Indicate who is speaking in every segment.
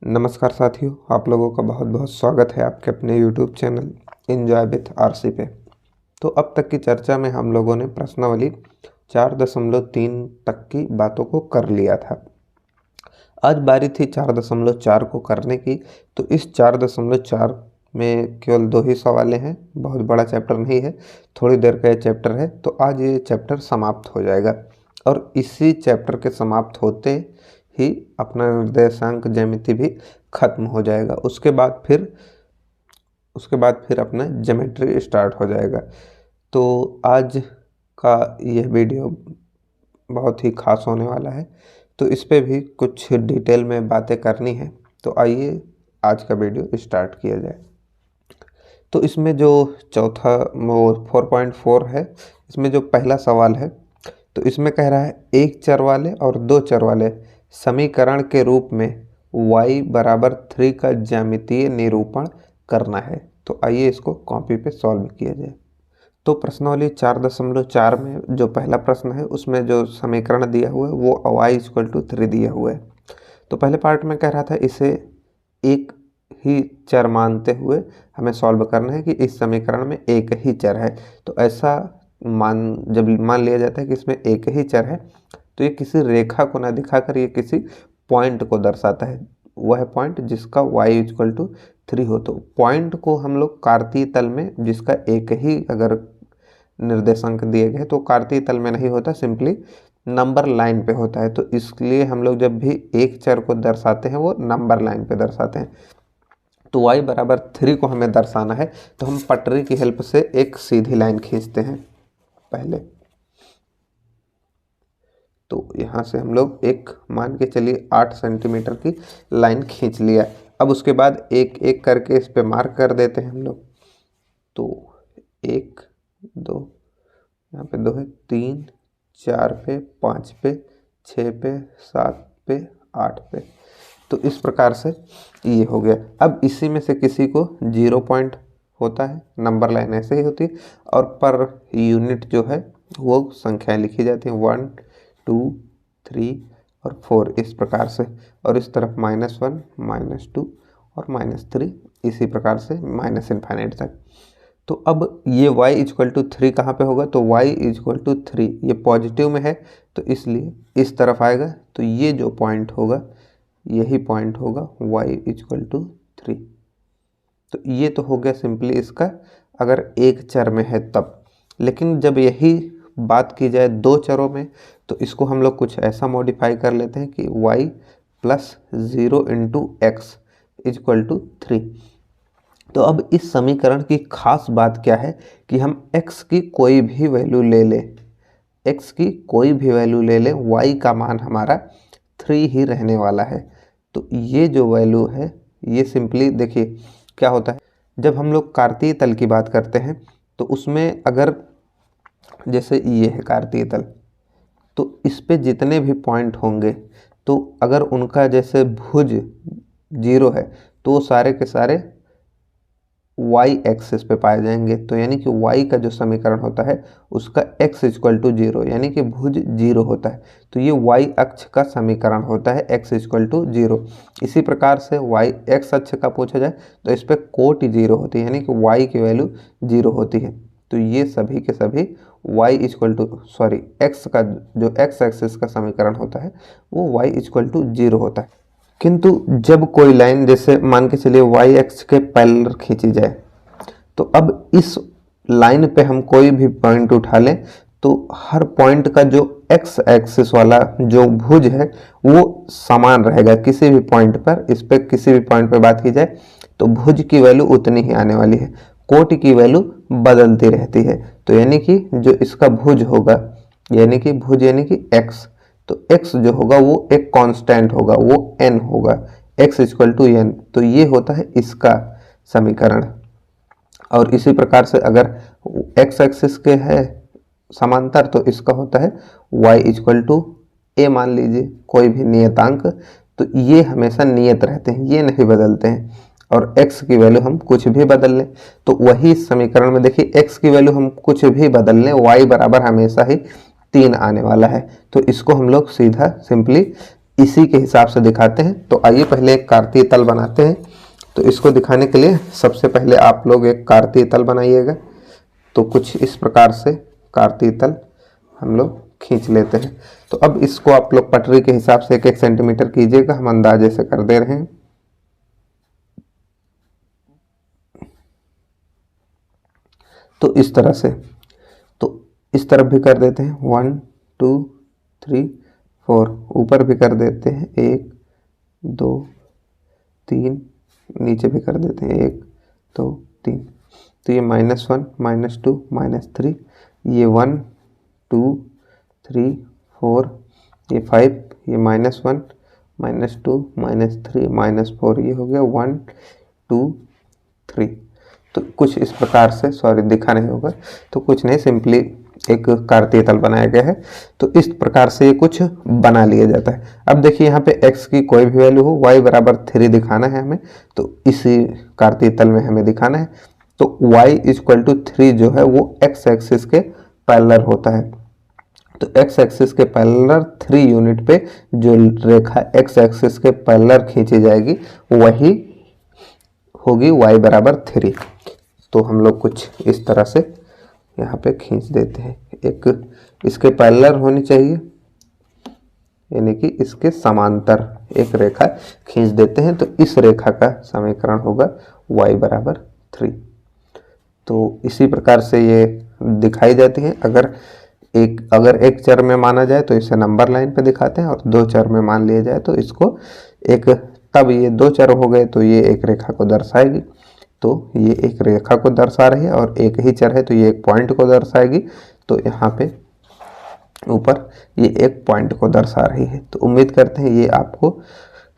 Speaker 1: नमस्कार साथियों, आप लोगों का बहुत बहुत स्वागत है आपके अपने YouTube channel enjoy with RC पे। तो अब तक की चर्चा में हम लोगों ने प्रश्नावली 4.3 तक की बातों को कर लिया था। आज बारी थी 4.4 को करने की। तो इस 4.4 में केवल 2 ही सवालें हैं, बहुत बड़ा चैप्टर नहीं है, थोड़ी देर का ये चैप्टर है। तो आज ये चैप्टर समाप्त हो जाएगा और इसी चैप्टर के समाप्त होते ही अपना निर्देशांक ज्यामिति भी खत्म हो जाएगा। उसके बाद फिर अपना ज्योमेट्री स्टार्ट हो जाएगा। तो आज का यह वीडियो बहुत ही खास होने वाला है, तो इस पे भी कुछ डिटेल में बातें करनी है। तो आइए आज का वीडियो स्टार्ट किया जाए। तो इसमें जो चौथा वो 4.4 है, इसमें जो पहला सवाल है, तो इसमें कह रहा है एक चर वाले और दो चर वाले समीकरण के रूप में y बराबर 3 का ज्यामितीय निरूपण करना है। तो आइए इसको कॉपी पे सॉल्व किया जाए। तो प्रश्नावली 4.4 में जो पहला प्रश्न है उसमें जो समीकरण दिया हुआ है वो y = 3 दिया हुआ है। तो पहले पार्ट में कह रहा था इसे एक ही चर मानते हुए हमें सॉल्व करना है कि इस समीकरण में एक ही चर है। तो ऐसा जब मान लिया जाता है कि इसमें एक ही चर है, तो ये किसी रेखा को ना दिखाकर ये किसी पॉइंट को दर्शाता है, वह पॉइंट जिसका y = 3 हो। तो पॉइंट को हम लोग कार्तीय तल में, जिसका एक ही अगर निर्देशांक दिए गए तो कार्तीय तल में नहीं होता, सिंपली नंबर लाइन पे होता है। तो इसलिए हम लोग जब भी एक चर को दर्शाते हैं वो नंबर लाइन पे दर्शाते हैं। तो y बराबर 3 को हमें दर्शाना है, तो हम पटरी की हेल्प से एक सीधी लाइन खींचते हैं पहले। तो यहाँ से हम लोग एक मान के चलिए 8 सेंटीमीटर की लाइन खींच लिया। अब उसके बाद एक एक करके इस पे मार्क कर देते हैं हम लोग। तो 1 2, यहाँ पे 2 है, 3 4 पे, 5 पे, 6 पे, 7 पे, 8 पे। तो इस प्रकार से ये हो गया। अब इसी में से किसी को 0 पॉइंट होता है, नंबर लाइन ऐसे ही होती है, और पर यूनिट जो है वो संख्याएं लिखी जाती हैं 1 2 3 और 4 इस प्रकार से, और इस तरफ -1 -2 और -3 इसी प्रकार से ∞ तक। तो अब ये y = 3 कहाँ पे होगा? तो y = 3 ये पॉजिटिव में है, तो इसलिए इस तरफ आएगा। तो ये जो पॉइंट होगा यही पॉइंट होगा y = 3। तो ये तो हो गया सिंपली इसका अगर एक चर में है तब। लेकिन जब यही बात की जाए दो चरों में, तो इसको हम लोग कुछ ऐसा मॉडिफाई कर लेते हैं कि y + 0 × x = 3। तो अब इस समीकरण की खास बात क्या है कि हम x की कोई भी वैल्यू ले लें, x की कोई भी वैल्यू ले लें, y का मान हमारा 3 ही रहने वाला है। तो ये जो वैल्यू है ये सिंपली देखिए क्या होता है, जब हम लोग कार्तीय तल की बात करते हैं तो उसमें अगर जैसे ये है कार्तीय तल, तो इस पे जितने भी पॉइंट होंगे तो अगर उनका जैसे भुज 0 है तो वो सारे के सारे y एक्सिस पे पाए जाएंगे। तो यानी कि y का जो समीकरण होता है उसका x = 0 यानी कि भुज 0 होता है। तो ये y अक्ष का समीकरण होता है x = 0। इसी प्रकार से y x अक्ष का पूछा जाए तो इस पर कोटि 0 होती है, यानी कि y की वैल्यू 0 होती है। तो ये सभी के सभी x का जो x एक्सिस का समीकरण होता है वो y = 0 होता है। किंतु जब कोई लाइन जैसे मान के चलिए y एक्स के पैरेलल खींची जाए, तो अब इस लाइन पे हम कोई भी पॉइंट उठा लें तो हर पॉइंट का जो x एक्सिस वाला जो भुज है वो समान रहेगा किसी भी पॉइंट पर। इस पे किसी भी पॉइंट पे बात की जाए तो भुज की वैल्यू उतनी ही आने वाली है, कोटि की वैल्यू बदलती रहती है। तो यानी कि जो इसका भुज होगा यानी कि भुज यानी कि x, तो x जो होगा वो एक कांस्टेंट होगा, वो n होगा, x = n। तो ये होता है इसका समीकरण। और इसी प्रकार से अगर x एक्सिस के है समांतर तो इसका होता है y = a मान लीजिए कोई भी नियतांक। तो ये हमेशा नियत रहते हैं, ये नहीं बदलते हैं। और x की वैल्यू हम कुछ भी बदल लें तो वही समीकरण में देखिए x की वैल्यू हम कुछ भी बदल लें y बराबर हमेशा ही 3 आने वाला है। तो इसको हम लोग सीधा सिंपली इसी के हिसाब से दिखाते हैं। तो आइए पहले एक कार्तीय तल बनाते हैं। तो इसको दिखाने के लिए सबसे पहले आप लोग एक कार्तीय तल बनाइएगा। तो कुछ इस प्रकार से कार्तीय तल हम लोग खींच लेते हैं। तो अब इसको आप लोग पटरी के हिसाब से 1-1 सेंटीमीटर कीजिएगा, हम अंदाजे से कर दे रहे हैं। तो इस तरह से, तो इस तरफ भी कर देते हैं 1 2 3 4, ऊपर भी कर देते हैं 1 2 3, नीचे भी कर देते हैं 1 2 3। तो ये -1 -2 -3, ये 1 2 3 4, ये 5, ये -1 -2 -3 -4, ये हो गया 1 2 3। तो कुछ इस प्रकार से, सॉरी दिखा नहीं होगा, तो कुछ नहीं, सिंपली एक कार्तीय तल बनाया गया है। तो इस प्रकार से ये कुछ बना लिया जाता है। अब देखिए यहाँ पे x की कोई भी वैल्यू हो, y बराबर 3 दिखाना है हमें, तो इसी कार्तीय तल में हमें दिखाना है। तो y = 3 जो है वो x एक्सिस के पैरेलल होता है। तो x एक्सिस के पैरेलल 3 यूनिट पे जो रेखा x एक्सिस के पैरेलल खींची जाएगी वही होगी y बराबर 3। तो हम लोग कुछ इस तरह से यहाँ पे खींच देते हैं। एक इसके पैरेलल होनी चाहिए, यानी कि इसके समांतर एक रेखा खींच देते हैं। तो इस रेखा का समीकरण होगा y बराबर 3। तो इसी प्रकार से ये दिखाई जाती है। अगर एक चर में माना जाए तो इसे नंबर लाइन पे दिखाते हैं, और 2 चर में मान लिया जाए तो इसको एक, तब ये 2 चर हो गए तो ये एक रेखा को दर्शाएगी। तो ये एक रेखा को दर्शा रही है, और एक ही चर है तो ये एक पॉइंट को दर्शाएगी। तो यहाँ पे ऊपर ये एक पॉइंट को दर्शा रही है। तो उम्मीद करते हैं ये आपको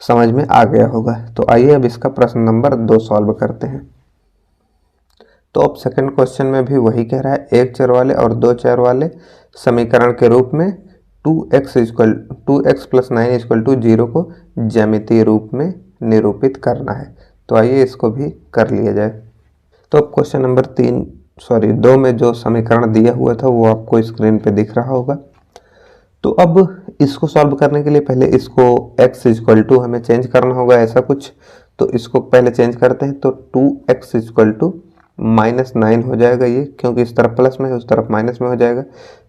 Speaker 1: समझ में आ गया होगा। तो आइए अब इसका प्रश्न नंबर 2 सॉल्व करते हैं। तो अब सेकंड क्वेश्चन में भी वही कह रहा है, एक चर वाले और 2 चर वाले समीकरण के रूप में 2x + 9 = 0 को ज्यामितीय रूप में निरूपित करना है। तो आइए इसको भी कर लिया जाए। तो अब क्वेश्चन नंबर 2 में जो समीकरण दिया हुआ था वो आपको स्क्रीन पे दिख रहा होगा। तो अब इसको सॉल्व करने के लिए पहले इसको x = हमें चेंज करना होगा, ऐसा कुछ। तो इसको पहले चेंज करते हैं। तो 2x = -9 हो जाएगा ये, क्योंकि इस तरफ प्लस में है उस तरफ माइनस में हो जाएगा।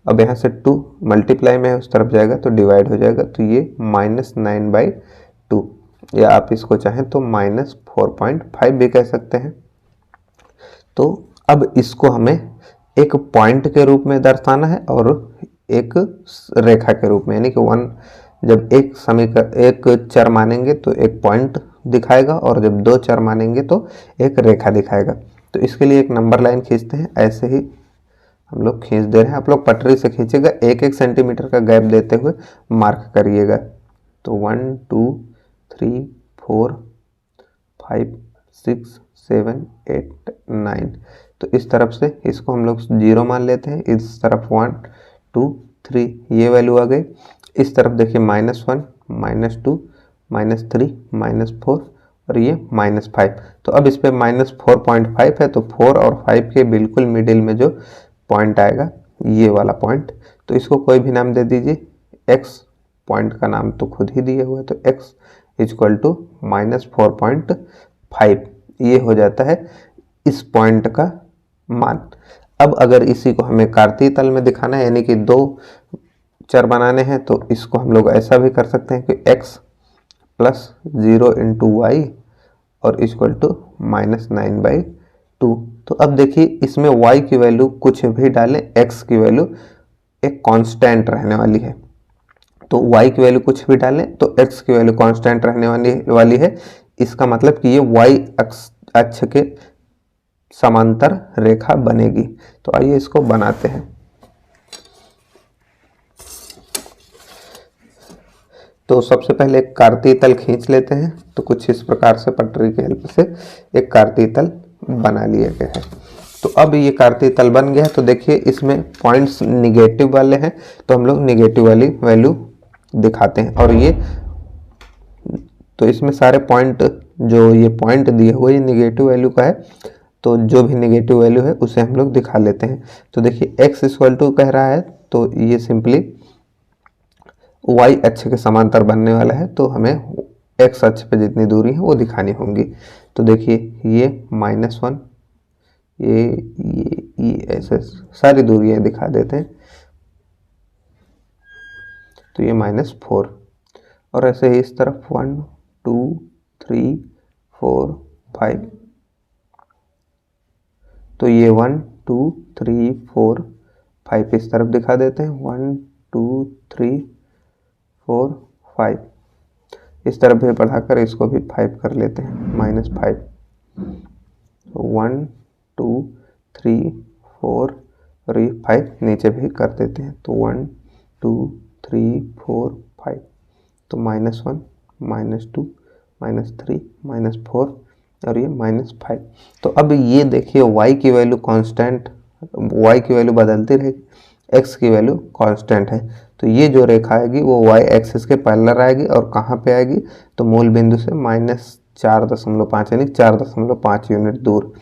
Speaker 1: अब यहाँ से 2 मल्टीप्लाई में है उस तरफ जाएगा तो डिवाइड हो जाएगा। तो ये -9/2, या आप इसको चाहें तो -4.5 भी कह सकते हैं। तो अब इसको हमें एक पॉइंट के रूप में दर्शाना है और एक रेखा के रूप में, यानी कि जब एक चर मानेंगे तो एक पॉइंट दिखाएगा, और जब 2 चर मानेंगे तो एक रेखा दिखाएगा। तो इसके लिए एक नंबर लाइन खींचते हैं। ऐसे ही हम लोग खींच दे रहे हैं, आप लोग पटरी से खींचेगा, 1-1 सेंटीमीटर का गैप देते हुए मार्क करिएगा। तो 1 2 3 4 5 6 7 8 9। तो इस तरफ से इसको हम लोग 0 मान लेते हैं, इस तरफ 1 2 3 ये वैल्यू आ गई। इस तरफ देखिए -1 -2 -3 -4 और ये -5। तो अब इस पे -4.5 है, तो 4 और 5 के बिल्कुल मिडिल में जो पॉइंट आएगा ये वाला पॉइंट, तो इसको कोई भी नाम दे दीजिए। x पॉइंट का नाम तो खुद ही दिया हुआ है, तो x = -4.5 ये हो जाता है इस पॉइंट का मान। अब अगर इसी को हमें कार्तीय तल में दिखाना है, यानी कि 2 चर बनाने हैं, तो इसको हम लोग ऐसा भी कर सकते हैं कि x + 0 × y और = -9/2। तो अब देखिए इसमें y की वैल्यू कुछ भी डालें, x की वैल्यू एक कांस्टेंट रहने वाली है। तो y की वैल्यू कुछ भी डालें तो x की वैल्यू कांस्टेंट रहने वाली है। इसका मतलब कि ये y अक्ष के समांतर रेखा बनेगी। तो आइए इसको बनाते हैं। तो सबसे पहले एक कार्तीय तल खींच लेते हैं। तो कुछ इस प्रकार से पटरी की हेल्प से एक कार्तीय तल बना लिया गया है। तो अब ये कार्तीय तल बन गया है। तो देखिए इसमें पॉइंट्स निगेटिव वाले हैं, तो हम लोग निगेटिव वाली वैल्यू दिखाते हैं। और ये तो इसमें सारे पॉइंट, जो ये पॉइंट दिए हुए ये निगेटिव वैल्यू का है, तो जो भी निगेटिव वैल्यू है उसे हम लोग दिखा लेते हैं। तो देखिए x = कह रहा है, तो ये सिंपली वाई अक्ष के समांतर बनने वाला है, तो हमें एक्स अक्ष पे जितनी दूरी है वो दिखानी होंगी। तो देखिए ये -1, ये ऐसे सारी दूरियां दिखा देते हैं। तो ये -4 और ऐसे ही इस तरफ 1 2 3 4 5। तो ये 1 2 3 4 5 इस तरफ दिखा देते हैं। 1 2 3 4 5 इस तरफ भी बढ़ाकर इसको भी 5 कर लेते हैं, -5। 1 2 3 4 और ये 5 नीचे भी कर देते हैं। तो 1 2 3 4 5। तो -1 -2 -3 -4 और ये -5। तो अब ये देखिए y की वैल्यू कांस्टेंट, y की वैल्यू बदलती रहेगी, x की वैल्यू कांस्टेंट है। तो ये जो रेखा आएगी वो y एक्सिस के पैरेलल आएगी और कहाँ पे आएगी, तो मूल बिंदु से -4.5 यानी 4.5 यूनिट दूर।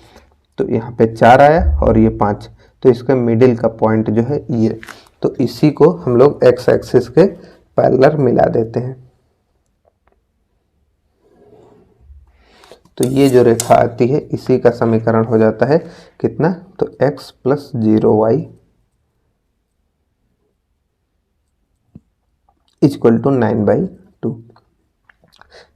Speaker 1: तो यहाँ पे 4 आया और ये 5, तो इसका मिडिल का पॉइंट जो है ये, तो इसी को हम लोग x एक्सिस के पैरेलल मिला देते हैं। तो ये जो रेखा आती है इसी का समीकरण हो जाता है कितना, तो x + 0y = 9/2।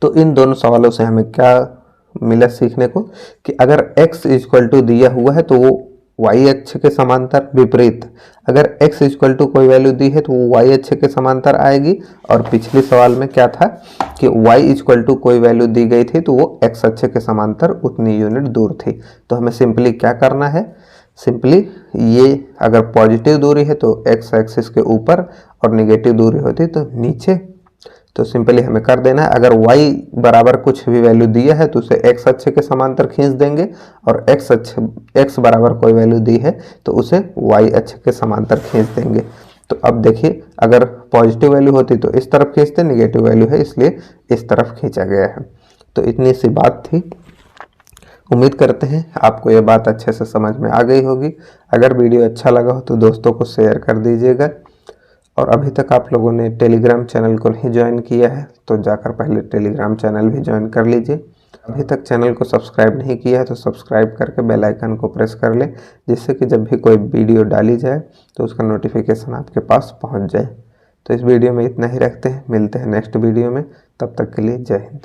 Speaker 1: तो इन दोनों सवालों से हमें क्या मिला सीखने को, कि अगर x = दिया हुआ है तो वो y अक्ष के समांतर विपरीत, अगर x = कोई वैल्यू दी है तो वो y अक्ष के समांतर आएगी। और पिछले सवाल में क्या था कि y = कोई वैल्यू दी गई थी तो वो x अक्ष के समांतर उतनी यूनिट दूर थी। तो हमें सिंपली क्या करना है, सिंपली ये अगर पॉजिटिव दूरी है तो x एक्सिस के ऊपर और नेगेटिव दूरी होती तो नीचे। तो सिंपली हमें कर देना है, अगर y बराबर कुछ भी वैल्यू दिया है तो उसे x अक्ष के समांतर खींच देंगे, और x बराबर कोई वैल्यू दी है तो उसे y अक्ष के समांतर खींच देंगे। तो अब देखिए अगर पॉजिटिव वैल्यू होती तो इस तरफ खींचते, नेगेटिव वैल्यू है इसलिए इस तरफ खींचा गया है। तो इतनी सी बात थी। उम्मीद करते हैं आपको ये बात अच्छे से समझ में आ गई होगी। अगर वीडियो अच्छा लगा हो तो दोस्तों को शेयर कर दीजिएगा, और अभी तक आप लोगों ने टेलीग्राम चैनल को नहीं ज्वाइन किया है तो जाकर पहले टेलीग्राम चैनल भी ज्वाइन कर लीजिए। अभी तक चैनल को सब्सक्राइब नहीं किया है तो सब्सक्राइब करके बेल आइकन को प्रेस कर लें, जिससे कि जब भी कोई वीडियो डाली जाए तो उसका नोटिफिकेशन आपके पास पहुंच जाए। तो इस वीडियो में इतना ही रखते हैं, मिलते हैं नेक्स्ट वीडियो में, तब तक के लिए जय हिंद।